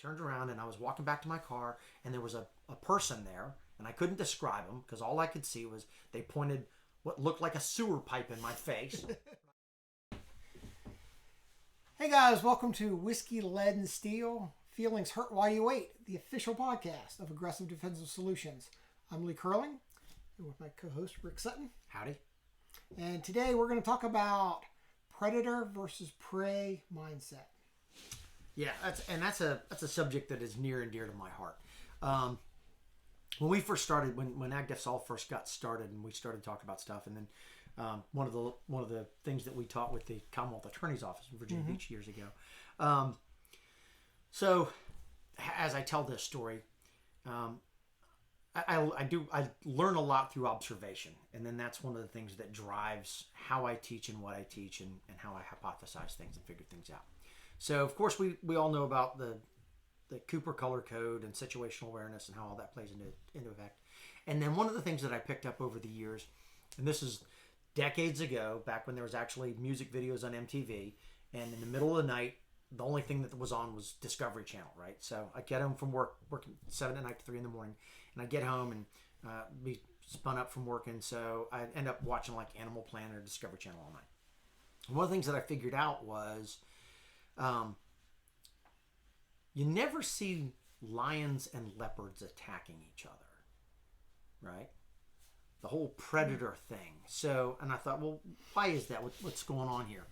turned around and I was walking back to my car, and there was a person there, and I couldn't describe them because all I could see was they pointed what looked like a sewer pipe in my face. Hey guys, welcome to Whiskey, Lead, and Steel, Feelings Hurt While You Wait, the official podcast of Aggressive Defensive Solutions. I'm Lee Curling, and with my co-host Rick Sutton. Howdy. And today we're going to talk about predator versus prey mindset. Yeah, that's a subject that is near and dear to my heart. When we first started, when AgDefs all first got started, and we started talking about stuff, and then one of the things that we taught with the Commonwealth Attorney's Office in Virginia Beach years ago. So, as I tell this story, I learn a lot through observation, and then that's one of the things that drives how I teach and what I teach, and how I hypothesize things and figure things out. So, of course, we all know about the Cooper color code and situational awareness and how all that plays into effect. And then one of the things that I picked up over the years, and this is decades ago, back when there was actually music videos on MTV, and in the middle of the night, the only thing that was on was Discovery Channel, right? So I get home from working 7 at night to 3 in the morning, and I get home and be spun up from working, so I end up watching like Animal Planet or Discovery Channel all night. And one of the things that I figured out was you never see lions and leopards attacking each other, right? The whole predator thing. So, and I thought, well, why is that? What's going on here?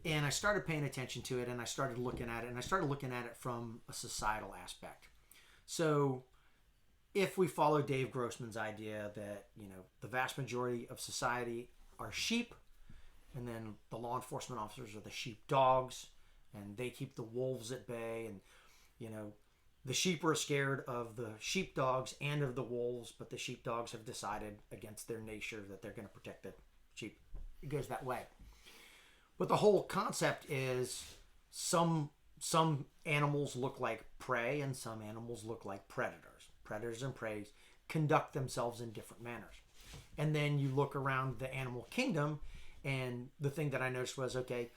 And I started paying attention to it, and I started looking at it, and I started looking at it from a societal aspect. So, if we follow Dave Grossman's idea that, the vast majority of society are sheep, and then the law enforcement officers are the sheep dogs, and they keep the wolves at bay, and the sheep are scared of the sheepdogs and of the wolves, but the sheepdogs have decided against their nature that they're going to protect the sheep. It goes that way. But the whole concept is some animals look like prey and some animals look like predators. Predators and prey conduct themselves in different manners. And then you look around the animal kingdom, and the thing that I noticed was, okay,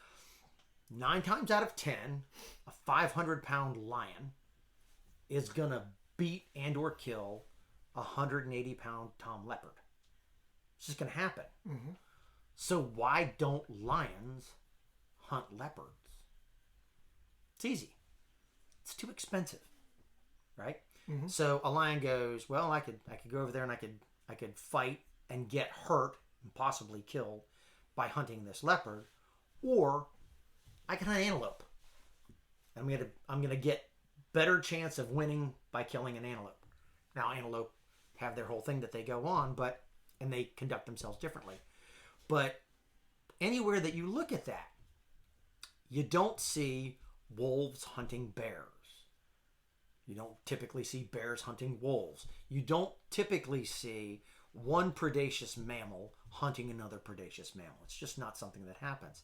9 times out of 10, a 500-pound lion is going to beat and or kill a 180-pound tom leopard. It's just going to happen. Mm-hmm. So why don't lions hunt leopards? It's easy. It's too expensive, right? Mm-hmm. So a lion goes, well, I could go over there and I could fight and get hurt and possibly killed by hunting this leopard, or I can hunt antelope. I'm gonna get better chance of winning by killing an antelope. Now antelope have their whole thing that they go on, and they conduct themselves differently. But anywhere that you look at that, you don't see wolves hunting bears. You don't typically see bears hunting wolves. You don't typically see one predaceous mammal hunting another predaceous mammal. It's just not something that happens.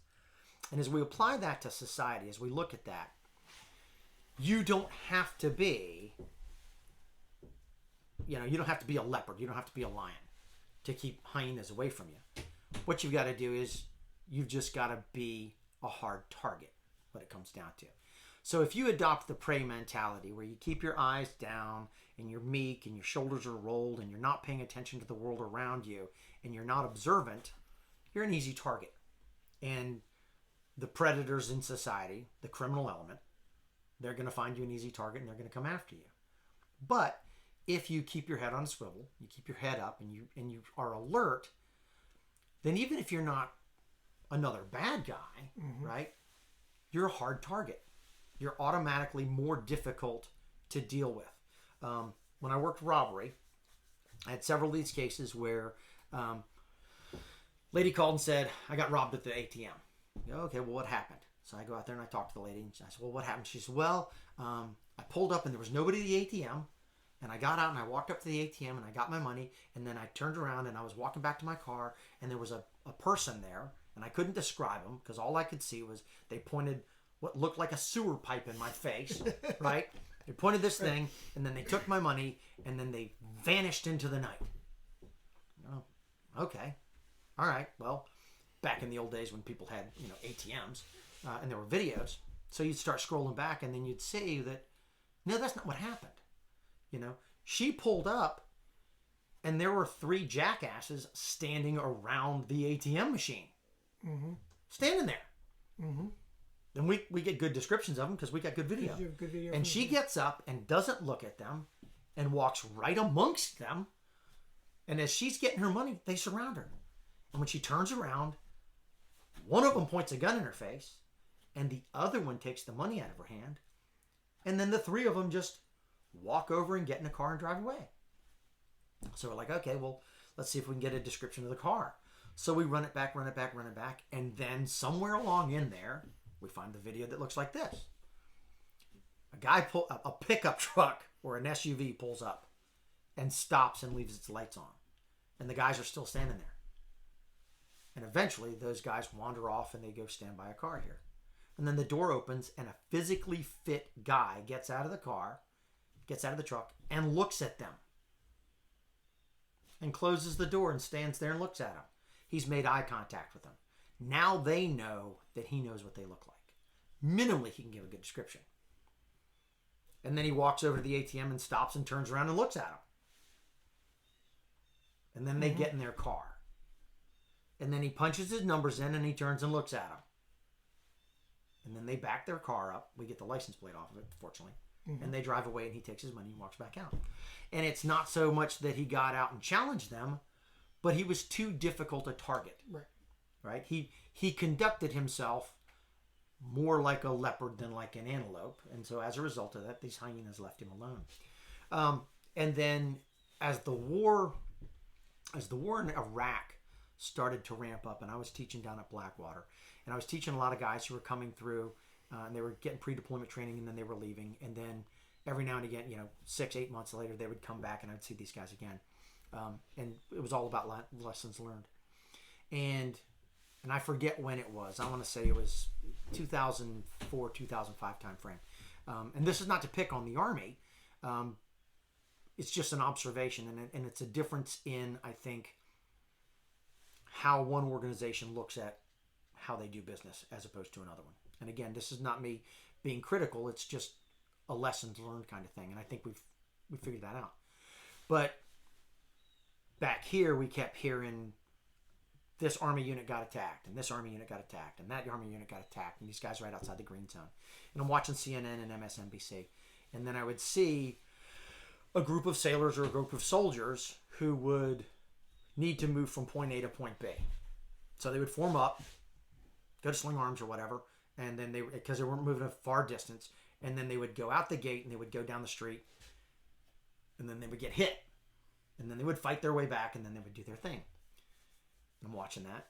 And as we apply that to society, as we look at that, you don't have to be, you don't have to be a leopard. You don't have to be a lion to keep hyenas away from you. What you've got to do is you've just got to be a hard target, what it comes down to. So if you adopt the prey mentality where you keep your eyes down and you're meek and your shoulders are rolled and you're not paying attention to the world around you and you're not observant, you're an easy target. And the predators in society, the criminal element, they're going to find you an easy target and they're going to come after you. But if you keep your head on a swivel, you keep your head up and you are alert, then even if you're not another bad guy, mm-hmm. right, you're a hard target. You're automatically more difficult to deal with. When I worked robbery, I had several of these cases where lady called and said, I got robbed at the ATM. I go, okay, well, what happened? So I go out there and I talk to the lady, and I said, well, what happened? She said, well, I pulled up and there was nobody at the ATM, and I got out and I walked up to the ATM and I got my money, and then I turned around and I was walking back to my car, and there was a person there, and I couldn't describe them because all I could see was they pointed what looked like a sewer pipe in my face, right? They pointed this thing, and then they took my money, and then they vanished into the night. Oh, okay. All right. Well, back in the old days when people had, ATMs, and there were videos, so you'd start scrolling back, and then you'd see that No, that's not what happened. You know, she pulled up and there were 3 jackasses standing around the ATM machine. Mm-hmm. Standing there. Mm-hmm. And we get good descriptions of them because we got good video. You have good video And she gets up and doesn't look at them and walks right amongst them. And as she's getting her money, they surround her. And when she turns around, one of them points a gun in her face and the other one takes the money out of her hand. And then the 3 of them just walk over and get in a car and drive away. So we're like, okay, well, let's see if we can get a description of the car. So we run it back. And then somewhere along in there, we find the video that looks like this. A pickup truck or an SUV pulls up and stops and leaves its lights on. And the guys are still standing there. And eventually those guys wander off and they go stand by a car here. And then the door opens and a physically fit guy gets out of the car, gets out of the truck and looks at them. And closes the door and stands there and looks at them. He's made eye contact with them. Now they know that he knows what they look like. Minimally, he can give a good description. And then he walks over to the ATM and stops and turns around and looks at them. And then they get in their car. And then he punches his numbers in and he turns and looks at them. And then they back their car up. We get the license plate off of it, fortunately. And they drive away and he takes his money and walks back out. And it's not so much that he got out and challenged them, but he was too difficult a target. Right? He conducted himself more like a leopard than like an antelope. And so as a result of that, these hyenas left him alone. And then as the war in Iraq started to ramp up, and I was teaching down at Blackwater, and I was teaching a lot of guys who were coming through, and they were getting pre-deployment training, and then they were leaving. And then every now and again, 6-8 months later, they would come back and I'd see these guys again. And it was all about lessons learned. And I forget when it was. I want to say it was 2004, 2005 time frame. And this is not to pick on the Army. It's just an observation, and it's a difference in, I think, how one organization looks at how they do business as opposed to another one. And again, this is not me being critical. It's just a lessons learned kind of thing. And I think we figured that out. But back here, we kept hearing this Army unit got attacked, and this Army unit got attacked, and that Army unit got attacked, and these guys right outside the green zone. And I'm watching CNN and MSNBC. And then I would see a group of sailors or a group of soldiers who would need to move from point A to point B. So they would form up, go to sling arms or whatever, and then because they weren't moving a far distance, and then they would go out the gate and they would go down the street, and then they would get hit, and then they would fight their way back, and then they would do their thing. And I'm watching that,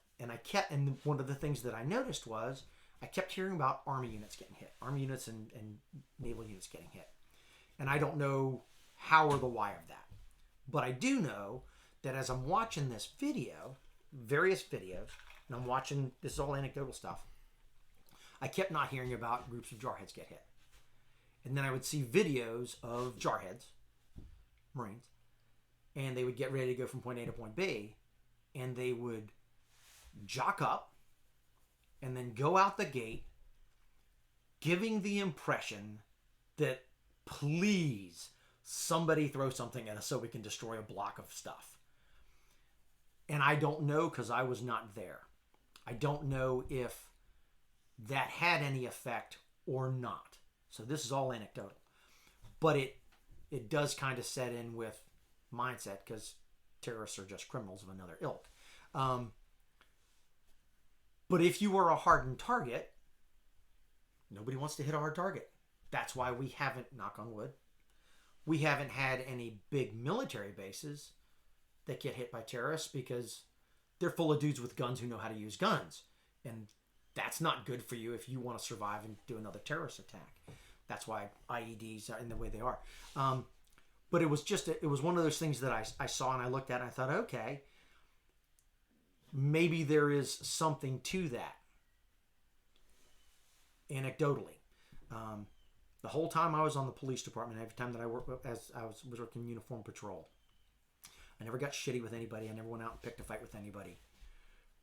and one of the things that I noticed was I kept hearing about Army units getting hit, Army units and naval units getting hit. And I don't know how or the why of that. But I do know that as I'm watching this video, various videos, and I'm watching, this is all anecdotal stuff, I kept not hearing about groups of jarheads get hit. And then I would see videos of jarheads, Marines, and they would get ready to go from point A to point B, and they would jock up and then go out the gate, giving the impression that, please, somebody throw something at us so we can destroy a block of stuff. And I don't know, because I was not there. I don't know if that had any effect or not. So this is all anecdotal. But it does kind of set in with mindset, because terrorists are just criminals of another ilk. But if you are a hardened target, nobody wants to hit a hard target. That's why we haven't, knock on wood, we haven't had any big military bases that get hit by terrorists, because they're full of dudes with guns who know how to use guns. And that's not good for you if you want to survive and do another terrorist attack. That's why IEDs are in the way they are. But it was one of those things that I saw and I looked at and I thought, okay, maybe there is something to that. Anecdotally. The whole time I was on the police department, every time that I worked, as I was working uniform patrol, I never got shitty with anybody. I never went out and picked a fight with anybody.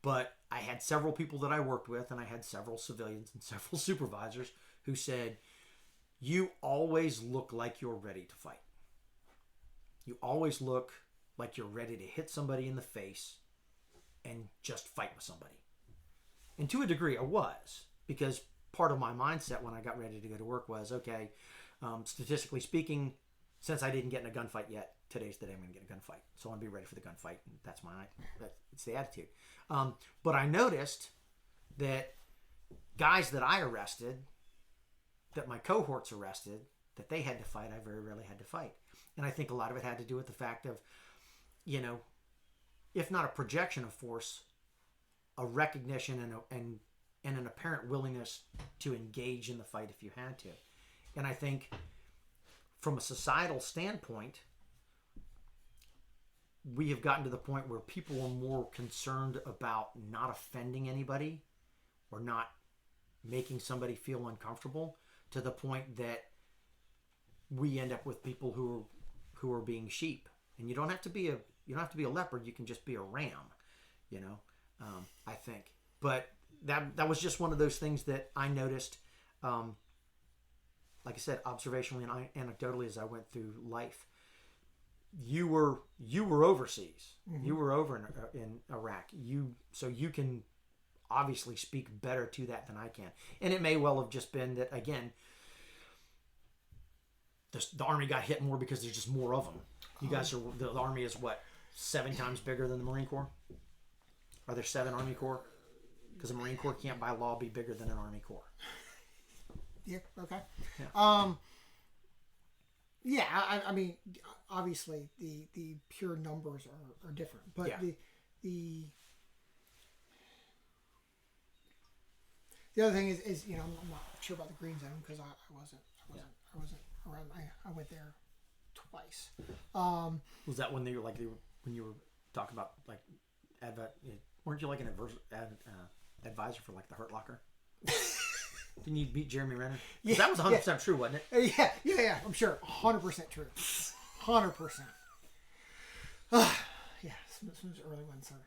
But I had several people that I worked with, and I had several civilians and several supervisors who said, you always look like you're ready to fight. You always look like you're ready to hit somebody in the face and just fight with somebody. And to a degree, I was, because part of my mindset when I got ready to go to work was, okay, statistically speaking, since I didn't get in a gunfight yet, today's the day I'm going to get in a gunfight. So I want to be ready for the gunfight. And it's the attitude. But I noticed that guys that I arrested, that my cohorts arrested, that they had to fight, I very rarely had to fight. And I think a lot of it had to do with the fact of, if not a projection of force, a recognition and an apparent willingness to engage in the fight if you had to. And I think from a societal standpoint, we have gotten to the point where people are more concerned about not offending anybody or not making somebody feel uncomfortable, to the point that we end up with people who are being sheep. And you don't have to be a leopard. You can just be a ram, I think. But that was just one of those things that I noticed, like I said, observationally and anecdotally as I went through life. You were overseas. Mm-hmm. You were over in Iraq. So you can obviously speak better to that than I can. And it may well have just been that, again, the Army got hit more because there's just more of them. You guys are, the Army is what, 7 times bigger than the Marine Corps? Are there 7 Army Corps? Because the Marine Corps can't by law be bigger than an Army Corps. Yeah, okay. Yeah. I mean, obviously the pure numbers are different, but the other thing is I'm not sure about the Green Zone because I wasn't around. I went there twice. Was that when when you were talking about like weren't you like an advisor for like the Hurt Locker? Didn't you beat Jeremy Renner? Yeah, that was 100% true, wasn't it? Yeah. I'm sure, 100% true, 100%. Yeah, some of the early ones are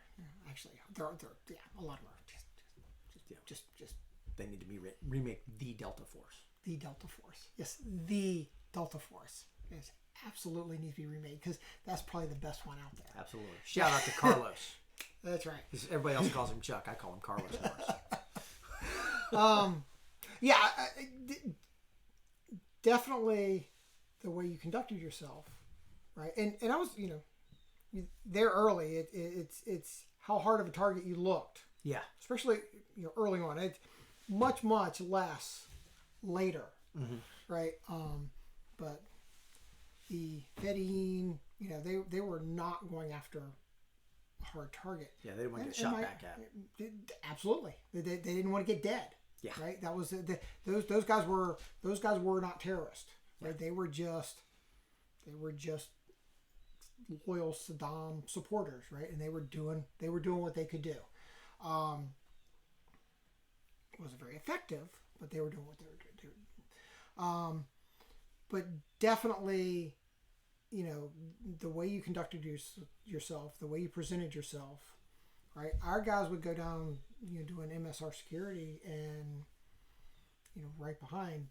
actually there are a lot of them are just they need to be remake the Delta Force. The Delta Force, yes, the Delta Force. Yes, absolutely needs to be remade because that's probably the best one out there. Absolutely. Shout out to Carlos. That's right. Everybody else calls him Chuck. I call him Carlos. Yeah, definitely the way you conducted yourself, right? And I was, there early. It's how hard of a target you looked. Yeah. Especially early on. It's much less later, mm-hmm. right? But the Fedine, they were not going after a hard target. Yeah, they didn't want to get shot back at. Absolutely, they didn't want to get dead. Yeah. Right. That was those guys were not terrorists. Right. Yeah. They were just loyal Saddam supporters. Right. And they were doing what they could do. It wasn't very effective, but they were doing what they were doing. But definitely, the way you conducted yourself, the way you presented yourself. Right, our guys would go down, doing MSR security, and right behind,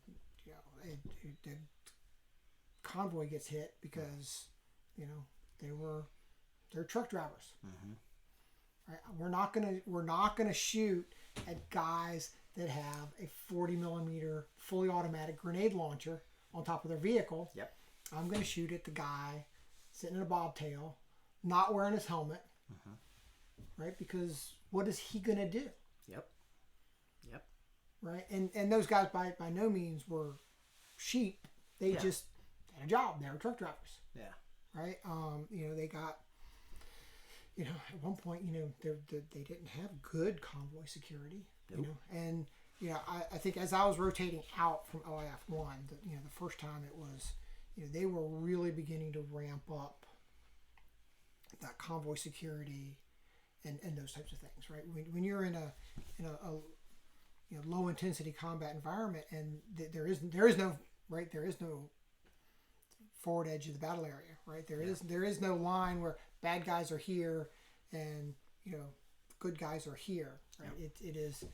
the convoy gets hit because they're truck drivers. Mm-hmm. Right, we're not gonna shoot at guys that have a 40 millimeter fully automatic grenade launcher on top of their vehicle. Yep. I'm gonna shoot at the guy sitting in a bobtail, not wearing his helmet. Mm-hmm. Right, because what is he gonna do? Yep. Right, and those guys by no means were sheep. They just had a job. They were truck drivers. Yeah. Right. They got. At one point, they didn't have good convoy security. Nope. And I think as I was rotating out from OIF 1, the first time it was, they were really beginning to ramp up that convoy security. And those types of things, right? When you're in a low intensity combat environment, and there is no forward edge of the battle area, right? There is no line where bad guys are here and good guys are here, right? It is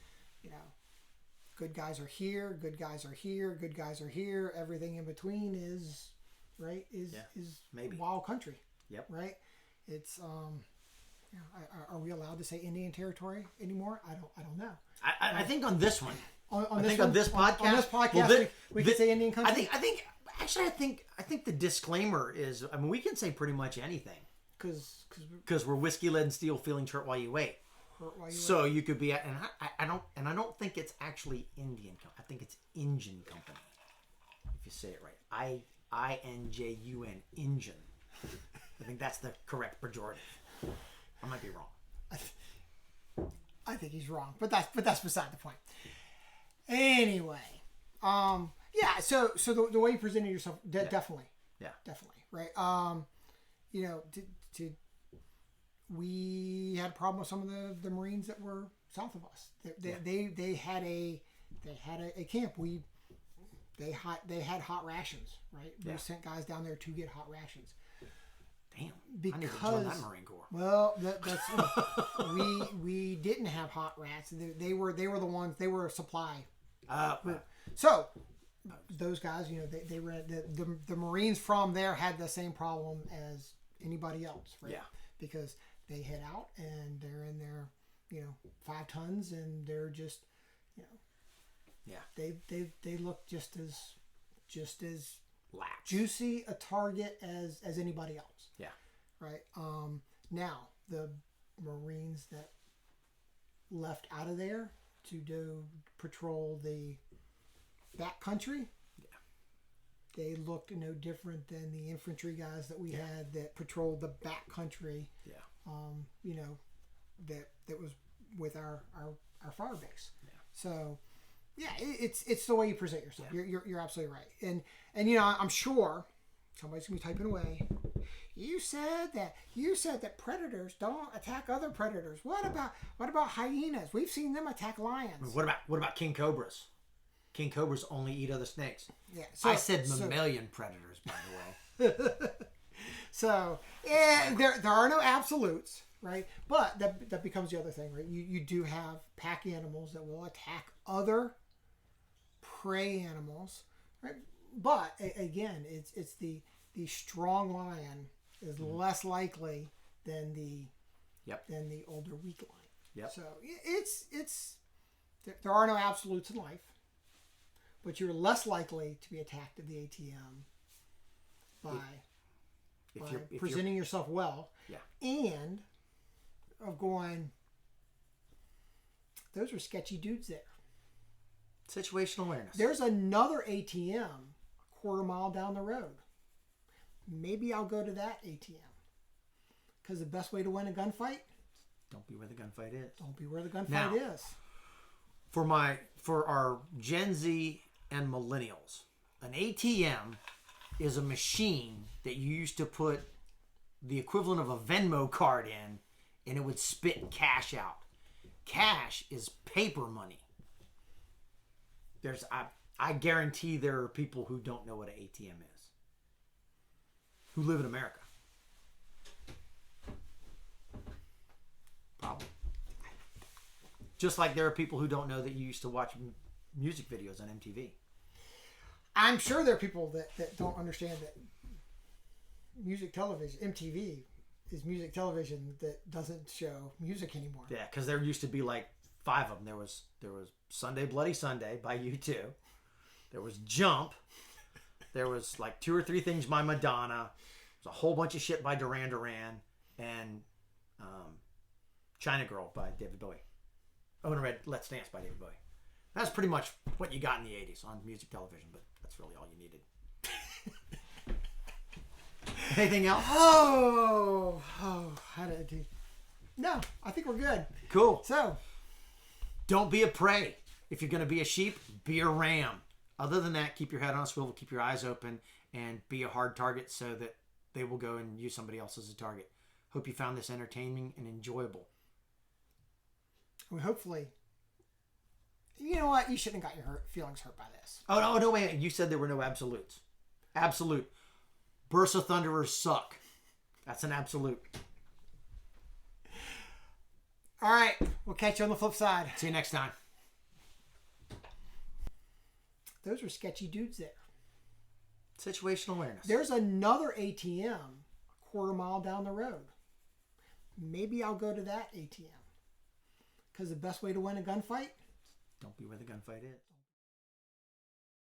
good guys are here, good guys are here, good guys are here. Everything in between is right is maybe wild country. Yep. Right. It's are we allowed to say Indian Territory anymore? I don't know. I think on this one, on this podcast, we can say Indian country. I think the disclaimer is, I mean, we can say pretty much anything because we're whiskey, lead, and steel, feeling hurt while you wait. So you could be, and I don't think it's actually Indian. I think it's Injun Company. If you say it right, INJUN, Injun. I think that's the correct pejorative. I might be wrong. I think he's wrong, but that's beside the point. Anyway, yeah. So the way you presented yourself, definitely, right. We had a problem with some of the Marines that were south of us. They had a camp. They had hot rations, right? Yeah. We sent guys down there to get hot rations. Damn, because, I need to join that Marine Corps. Well, that's we didn't have hot rats. They were the ones. They were a supply. So those guys, they read the Marines from there had the same problem as anybody else, right? Yeah. Because they head out and they're in their 5 tons and they're just they look just as lax, juicy a target as anybody else. Yeah. Right. Now the Marines that left out of there to do patrol the back country, they looked no different than the infantry guys that we had that patrolled the back country. Yeah. That was with our fire base. Yeah. So yeah, it's the way you present yourself. Yeah. You're absolutely right. And I'm sure somebody's gonna be typing away. You said that predators don't attack other predators. What about hyenas? We've seen them attack lions. What about king cobras? King cobras only eat other snakes. Yeah. I said mammalian predators, by the way. So there are no absolutes, right? But that becomes the other thing, right? You do have pack animals that will attack other prey animals, right? But again, it's the strong lion is less likely than the older weak lion. Yep. So it's there are no absolutes in life, but you're less likely to be attacked at the ATM by presenting yourself well. Yeah. And of going, those are sketchy dudes there. Situational awareness. There's another ATM a quarter mile down the road. Maybe I'll go to that ATM. Because the best way to win a gunfight? Don't be where the gunfight is. Don't be where the gunfight is. For our Gen Z and millennials, an ATM is a machine that you used to put the equivalent of a Venmo card in, and it would spit cash out. Cash is paper money. I guarantee there are people who don't know what an ATM is, who live in America. Probably. Just like there are people who don't know that you used to watch music videos on MTV. I'm sure there are people that don't understand that music television, MTV, is music television that doesn't show music anymore. Yeah, because there used to be like 5 of them. There was Sunday Bloody Sunday by U2. There was Jump. There was like 2 or 3 things by Madonna. There's a whole bunch of shit by Duran Duran and China Girl by David Bowie. Oh, and I read Let's Dance by David Bowie. That's pretty much what you got in the 80s on music television, but that's really all you needed. Anything else? Oh, how did I do? No, I think we're good. Cool. So, don't be a prey. If you're going to be a sheep, be a ram. Other than that, keep your head on a swivel, keep your eyes open, and be a hard target so that they will go and use somebody else as a target. Hope you found this entertaining and enjoyable. Well, hopefully, you know what? You shouldn't have got your feelings hurt by this. Oh, no, wait. You said there were no absolutes. Absolute. Bursts of Thunderers suck. That's an absolute. All right. We'll catch you on the flip side. See you next time. those are sketchy dudes there. Situational awareness. There's another ATM a quarter mile down the road. Maybe I'll go to that ATM. Because the best way to win a gunfight? Don't be where the gunfight is.